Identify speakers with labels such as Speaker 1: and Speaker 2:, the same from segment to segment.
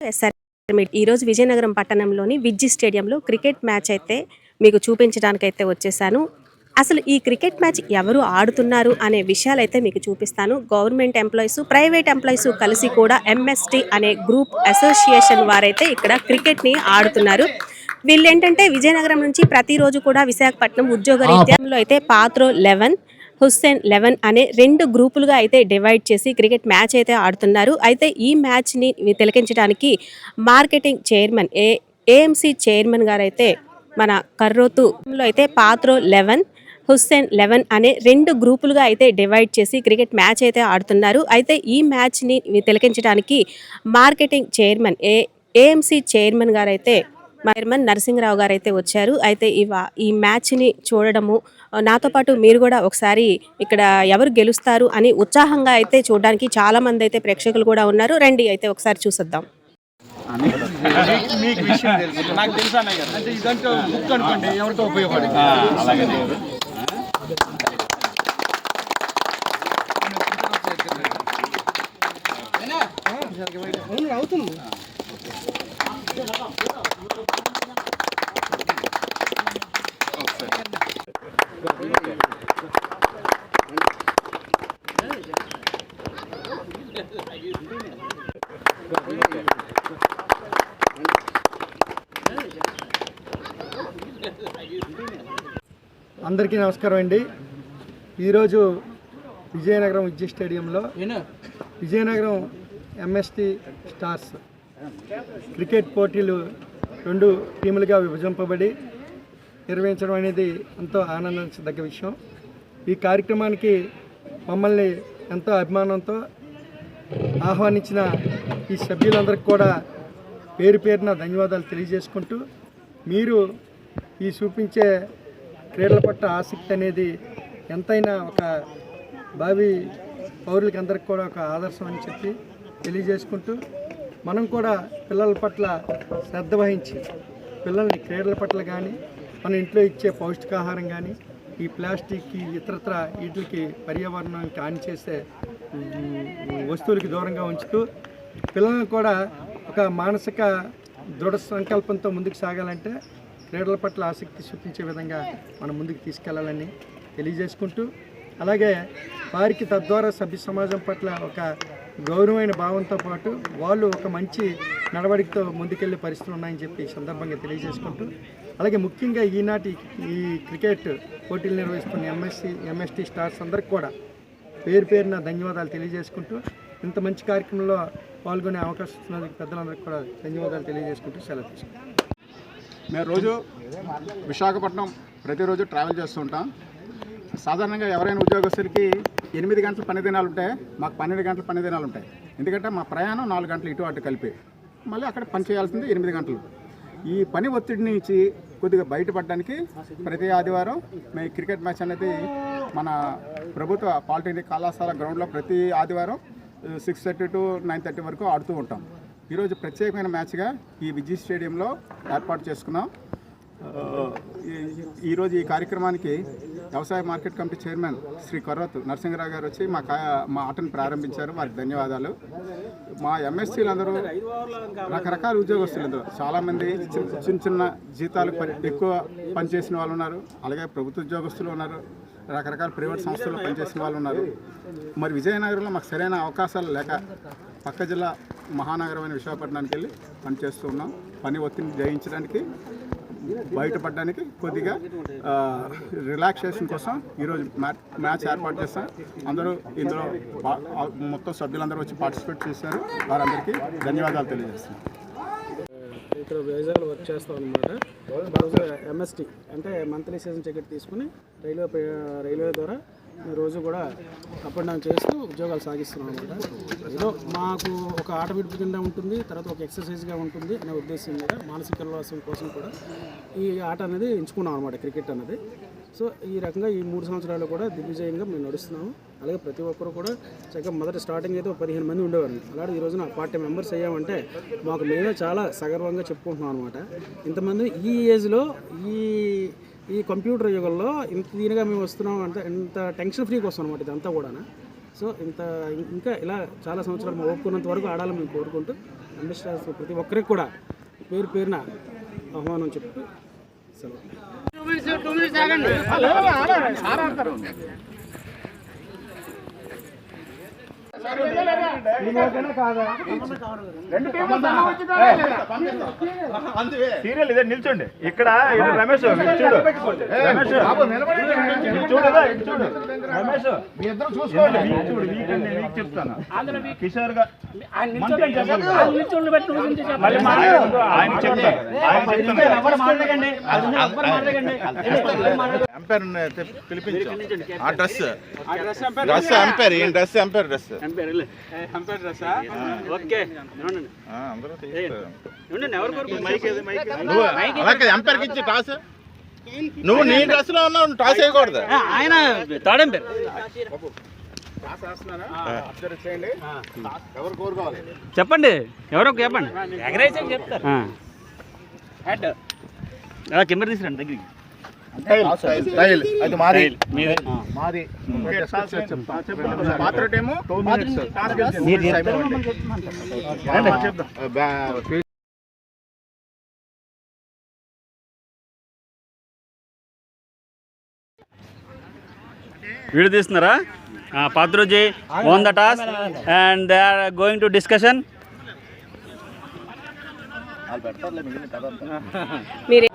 Speaker 1: SR ఈరోజు విజయనగరం పట్టణంలోని విజ్జి స్టేడియంలో క్రికెట్ మ్యాచ్ అయితే మీకు చూపించడానికైతే వచ్చేసాను. అసలు ఈ క్రికెట్ మ్యాచ్ ఎవరు ఆడుతున్నారు అనే విషయాలైతే మీకు చూపిస్తాను. గవర్నమెంట్ ఎంప్లాయీస్, ప్రైవేట్ ఎంప్లాయీస్ కలిసి కూడా ఎంఎస్టీ అనే గ్రూప్ అసోసియేషన్ వారైతే ఇక్కడ క్రికెట్ని ఆడుతున్నారు. వీళ్ళేంటంటే విజయనగరం నుంచి ప్రతిరోజు కూడా విశాఖపట్నం ఉద్యోగ రీత్యాలో అయితే పాత్రో 11 హుస్సేన్ 11 అనే 2 గ్రూపులుగా అయితే డివైడ్ చేసి క్రికెట్ మ్యాచ్ అయితే ఆడుతున్నారు. అయితే ఈ మ్యాచ్ని తిలకించడానికి మార్కెటింగ్ చైర్మన్ ఏఎంసీ చైర్మన్ గారు అయితే మన కర్రోతులో అయితే పాత్రో 11 హుస్సేన్ 11 అనే 2 గ్రూపులుగా అయితే డివైడ్ చేసి క్రికెట్ మ్యాచ్ అయితే ఆడుతున్నారు. అయితే ఈ మ్యాచ్ని తిలకించడానికి మార్కెటింగ్ చైర్మన్ ఏఎంసీ చైర్మన్ గారు అయితే చైర్మన్ నరసింహరావు గారు అయితే వచ్చారు. అయితే ఈ మ్యాచ్ని చూడడము నాతో పాటు మీరు కూడా ఒకసారి ఇక్కడ ఎవరు గెలుస్తారు అని ఉత్సాహంగా అయితే చూడడానికి చాలా మంది అయితే ప్రేక్షకులు కూడా ఉన్నారు. రండి అయితే ఒకసారి చూసొద్దాం. అవుతుంది.
Speaker 2: అందరికీ నమస్కారం అండి. ఈరోజు విజయనగరం విజ్జి స్టేడియంలో విజయనగరం ఎంఎస్టీ స్టార్స్ క్రికెట్ పోటీలు 2 టీములుగా విభజింపబడి నిర్వహించడం అనేది ఎంతో ఆనందించదగ్గ విషయం. ఈ కార్యక్రమానికి మమ్మల్ని ఎంతో అభిమానంతో ఆహ్వానించిన ఈ సభ్యులందరికీ కూడా పేరు పేరున ధన్యవాదాలు తెలియజేసుకుంటూ, మీరు ఈ చూపించే క్రీడల పట్ల ఆసక్తి అనేది ఎంతైనా ఒక భావి పౌరులకి అందరికి కూడా ఒక ఆదర్శం అని చెప్పి తెలియజేసుకుంటూ, మనం కూడా పిల్లల పట్ల శ్రద్ధ వహించి పిల్లల్ని క్రీడల పట్ల కానీ మన ఇంట్లో ఇచ్చే పౌష్టికాహారం కానీ ఈ ప్లాస్టిక్కి ఇతరత్ర వీటికి పర్యావరణానికి హాని చేసే వస్తువులకి దూరంగా ఉంచుతూ పిల్లలను కూడా ఒక మానసిక దృఢ సంకల్పంతో ముందుకు సాగాలంటే క్రీడల పట్ల ఆసక్తి చూపించే విధంగా మనం ముందుకు తీసుకెళ్లాలని తెలియజేసుకుంటూ, అలాగే వారికి తద్వారా సభ్య సమాజం పట్ల ఒక గౌరవమైన భావంతో పాటు వాళ్ళు ఒక మంచి నడవడికతో ముందుకెళ్లే పరిస్థితులు ఉన్నాయని చెప్పి సందర్భంగా తెలియజేసుకుంటూ, అలాగే ముఖ్యంగా ఈనాటి ఈ క్రికెట్ పోటీలు నిర్వహిస్తున్న ఎంఎస్టీ స్టార్స్ అందరికి కూడా పేరు పేరున ధన్యవాదాలు తెలియజేసుకుంటూ, ఇంత మంచి కార్యక్రమంలో పాల్గొనే అవకాశం ఇచ్చినందుకు పెద్దలందరికీ కూడా ధన్యవాదాలు తెలియజేసుకుంటూ సెలవు తీసుకుంటాం.
Speaker 3: మేము రోజు విశాఖపట్నం ప్రతిరోజు ట్రావెల్ చేస్తూ ఉంటాం. సాధారణంగా ఎవరైనా ఉద్యోగస్తులకి 8 గంటల పని దినాలు ఉంటాయి, మాకు 12 గంటల పని దినాలు ఉంటాయి. ఎందుకంటే మా ప్రయాణం 4 గంటలు ఇటు అటు కలిపి, మళ్ళీ అక్కడ పని చేయాల్సింది 8 గంటలు. ఈ పని ఒత్తిడి నుంచి కొద్దిగా బయటపడడానికి ప్రతి ఆదివారం మేము క్రికెట్ మ్యాచ్ అనేది మన ప్రభుత్వ పాలిటెక్నిక్ కళాశాల గ్రౌండ్లో ప్రతి ఆదివారం 6:30 to 9:30 వరకు ఆడుతూ ఉంటాం. ఈరోజు ప్రత్యేకమైన మ్యాచ్గా ఈ విజ్జి స్టేడియంలో ఏర్పాటు చేసుకున్నాం. ఈరోజు ఈ కార్యక్రమానికి వ్యవసాయ market committee chairman Shri Karrotu Narasimharao గారు వచ్చి మా ఆటను ప్రారంభించారు. వారికి ధన్యవాదాలు. మా ఎంఎస్సీలందరూ రకరకాల ఉద్యోగస్తులందరూ చాలామంది చిన్న జీతాలు ఎక్కువ పనిచేసిన వాళ్ళు ఉన్నారు, అలాగే ప్రభుత్వ ఉద్యోగస్తులు ఉన్నారు, రకరకాల ప్రైవేట్ సంస్థల్లో పనిచేసిన వాళ్ళు ఉన్నారు. మరి విజయనగరంలో మాకు సరైన అవకాశాలు లేక పక్క జిల్లా మహానగరమైన విశాఖపట్నానికి వెళ్ళి పనిచేస్తూ ఉన్నాం. పని ఒత్తిడిని జయించడానికి, బయటపడడానికి కొద్దిగా రిలాక్సేషన్ కోసం ఈరోజు మ్యాచ్ ఏర్పాటు చేస్తాం. అందరూ ఇందులో మొత్తం సభ్యులందరూ వచ్చి పార్టిసిపేట్ చేశారు. వారందరికీ ధన్యవాదాలు తెలియజేస్తున్నాం.
Speaker 4: ఇక్కడ వైజాగ్లో వర్క్ చేస్తాం అనమాట. రోజు ఎంఎస్టీ అంటే మంత్లీ సీజన్ టికెట్ తీసుకుని రైల్వే ద్వారా రోజు కూడా అప్ అండ్ డౌన్ చేస్తూ ఉద్యోగాలు సాగిస్తున్నాం అనమాట. ఏదో మాకు ఒక ఆట విడుపు కింద ఉంటుంది, తర్వాత ఒక ఎక్సర్సైజ్గా ఉంటుంది అనే ఉద్దేశం మీద మానసిక ఉల్లాసం కోసం కూడా ఈ ఆట అనేది ఎంచుకున్నాం అనమాట, క్రికెట్ అనేది. సో ఈ రకంగా ఈ 3 సంవత్సరాలు కూడా దిగ్విజయంగా మేము నడుస్తున్నాము. అలాగే ప్రతి ఒక్కరు కూడా చక్కగా మొదటి స్టార్టింగ్ అయితే 15 మంది ఉండేవారు. అలాగే ఈ రోజున 40 మెంబర్స్ అయ్యామంటే మాకు మేమే చాలా సగర్వంగా చెప్పుకుంటున్నాం అనమాట. ఇంతమంది ఈ ఏజ్లో ఈ కంప్యూటర్ యుగంలో ఇంత దీనిగా మేము వస్తున్నాం అంటే ఇంత టెన్షన్ ఫ్రీగా వస్తాం అనమాట ఇదంతా కూడా. సో ఇంకా ఇలా చాలా సంవత్సరాలు ఓపుకున్నంత వరకు ఆడాలని మేము కోరుకుంటూ ఎంఎస్ స్టార్స్ ప్రతి ఒక్కరికి కూడా పేరు పేరున ఆహ్వానం చెప్తూ సెలవు.
Speaker 5: సీరియల్ ఇదే నిల్చోండి ఇక్కడ రమేష్ చూడు రమేష్ చూడు రమేష్ మీ ఇద్దరు చూసుకోండి చూడు వీక్ చెప్తాను కిషోర్ గా
Speaker 6: ఎంపైర్ పిలిపించాం ఆ డ్రెస్ ఎంపైర్ ఈ డ్రెస్ ఎంపైర్ డ్రెస్ ఎంపైర్కి ఇచ్చి టాస్ నువ్వు నీ డ్రెస్ లో ఉన్నావు టాస్ వేయకూడదు
Speaker 7: ఆయన థర్డ్ ఎంపైర్
Speaker 3: ఎవరు కోరుకోవాలి
Speaker 7: చెప్పండి ఎవరో చెప్పండి చెప్తారు కెమెరా తీసుకురండి దగ్గరికి
Speaker 6: అది మాది మాది పాత్ర టైము
Speaker 7: వీడియో తీస్తున్నారా పాత్రోజీ on the task and they are going to discussion.
Speaker 1: మీరు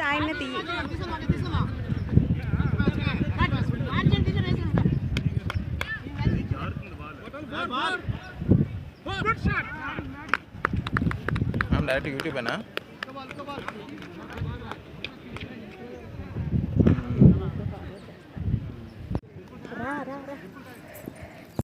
Speaker 1: ఆయన తీయి
Speaker 6: డైరెక్ట్ యూట్యూబేనా